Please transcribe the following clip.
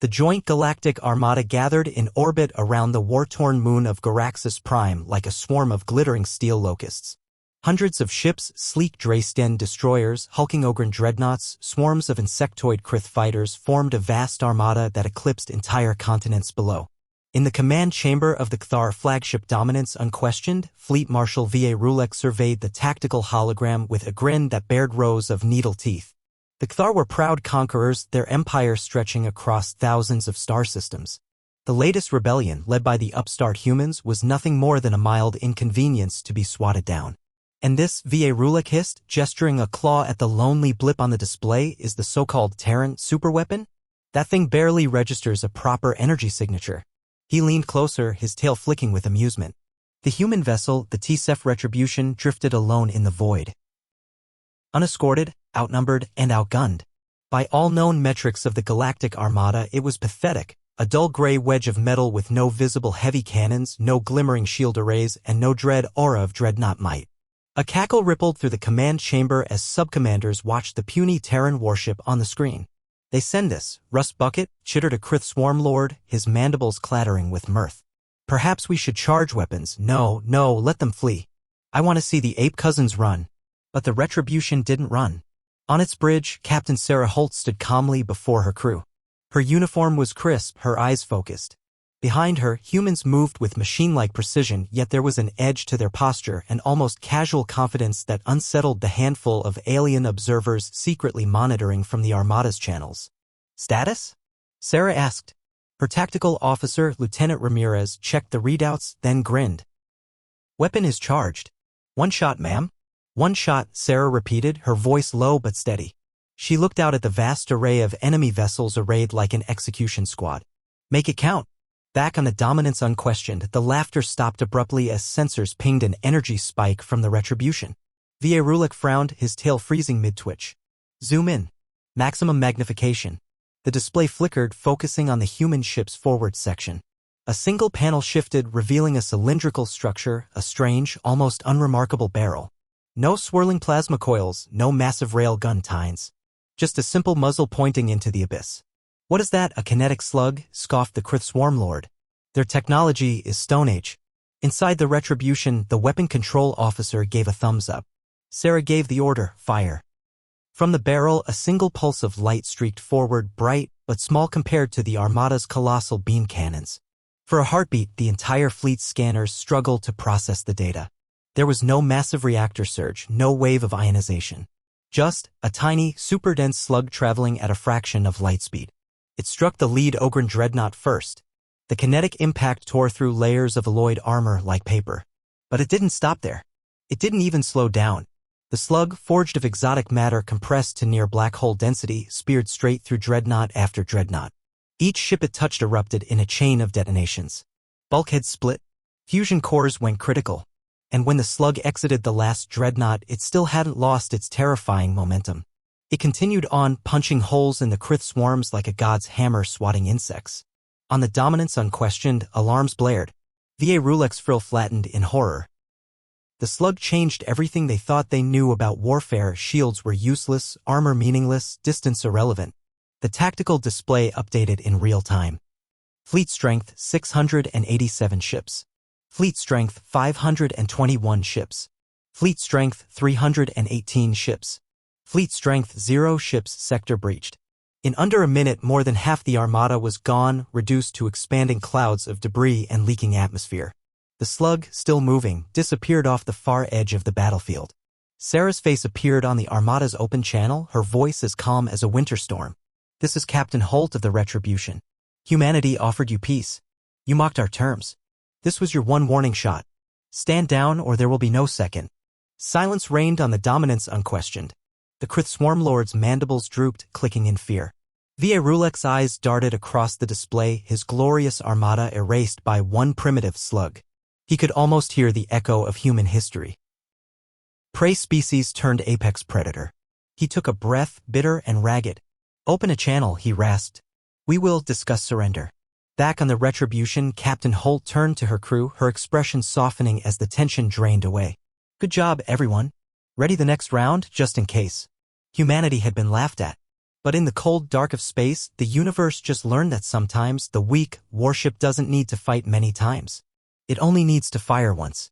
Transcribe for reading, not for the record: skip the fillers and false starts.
The joint galactic armada gathered in orbit around the war-torn moon of Garaxus Prime like a swarm of glittering steel locusts. Hundreds of ships, sleek Draysten destroyers, hulking Ogren dreadnoughts, swarms of insectoid Krith fighters formed a vast armada that eclipsed entire continents below. In the command chamber of the Cthar flagship Dominance Unquestioned, Fleet Marshal V.A. Rulek surveyed the tactical hologram with a grin that bared rows of needle teeth. The Cthar were proud conquerors, their empire stretching across thousands of star systems. The latest rebellion, led by the upstart humans, was nothing more than a mild inconvenience to be swatted down. And this, V.A. Rulek hissed, gesturing a claw at the lonely blip on the display, is the so-called Terran superweapon? That thing barely registers a proper energy signature. He leaned closer, his tail flicking with amusement. The human vessel, the Tsef Retribution, drifted alone in the void. Unescorted, outnumbered, and outgunned. By all known metrics of the Galactic Armada, it was pathetic. A dull gray wedge of metal with no visible heavy cannons, no glimmering shield arrays, and no dread aura of dreadnought might. A cackle rippled through the command chamber as subcommanders watched the puny Terran warship on the screen. "They send this," Rust Bucket chittered a Krith swarmlord, his mandibles clattering with mirth. "Perhaps we should charge weapons." No, let them flee. I want to see the ape cousins run." But the Retribution didn't run. On its bridge, Captain Sarah Holt stood calmly before her crew. Her uniform was crisp, her eyes focused. Behind her, humans moved with machine-like precision, yet there was an edge to their posture, an almost casual confidence that unsettled the handful of alien observers secretly monitoring from the Armada's channels. "Status?" Sarah asked. Her tactical officer, Lieutenant Ramirez, checked the readouts, then grinned. "Weapon is charged." "One shot, ma'am." "One shot," Sarah repeated, her voice low but steady. She looked out at the vast array of enemy vessels arrayed like an execution squad. "Make it count." Back on the Dominance Unquestioned, the laughter stopped abruptly as sensors pinged an energy spike from the Retribution. V.A. Rulek frowned, his tail freezing mid-twitch. "Zoom in." Maximum magnification. The display flickered, focusing on the human ship's forward section. A single panel shifted, revealing a cylindrical structure, a strange, almost unremarkable barrel. No swirling plasma coils, no massive rail gun tines. Just a simple muzzle pointing into the abyss. "What is that, a kinetic slug?" scoffed the Krith Swarmlord. "Their technology is Stone Age." Inside the Retribution, the weapon control officer gave a thumbs up. Sarah gave the order, "Fire." From the barrel, a single pulse of light streaked forward, bright, but small compared to the Armada's colossal beam cannons. For a heartbeat, the entire fleet's scanners struggled to process the data. There was no massive reactor surge, no wave of ionization. Just a tiny, super-dense slug traveling at a fraction of light speed. It struck the lead Ogren dreadnought first. The kinetic impact tore through layers of alloyed armor like paper. But it didn't stop there. It didn't even slow down. The slug, forged of exotic matter compressed to near black hole density, speared straight through dreadnought after dreadnought. Each ship it touched erupted in a chain of detonations. Bulkheads split. Fusion cores went critical. And when the slug exited the last dreadnought, it still hadn't lost its terrifying momentum. It continued on, punching holes in the Krith swarms like a god's hammer swatting insects. On the Dominance Unquestioned, alarms blared. V.A. Rulek's frill flattened in horror. The slug changed everything they thought they knew about warfare. Shields were useless, armor meaningless, distance irrelevant. The tactical display updated in real time. Fleet strength, 687 ships. Fleet strength, 521 ships. Fleet strength, 318 ships. Fleet strength, 0 ships. Sector breached. In under a minute, more than half the armada was gone, reduced to expanding clouds of debris and leaking atmosphere. The slug, still moving, disappeared off the far edge of the battlefield. Sarah's face appeared on the armada's open channel, her voice as calm as a winter storm. "This is Captain Holt of the Retribution. Humanity offered you peace. You mocked our terms. This was your one warning shot. Stand down or there will be no second." Silence reigned on the Dominance Unquestioned. The Krith Swarmlord's mandibles drooped, clicking in fear. V.A. Rulek's eyes darted across the display, his glorious armada erased by one primitive slug. He could almost hear the echo of human history. Prey species turned apex predator. He took a breath, bitter and ragged. "Open a channel," he rasped. "We will discuss surrender." Back on the Retribution, Captain Holt turned to her crew, her expression softening as the tension drained away. "Good job, everyone. Ready the next round, just in case." Humanity had been laughed at. But in the cold dark of space, the universe just learned that sometimes the weak warship doesn't need to fight many times. It only needs to fire once.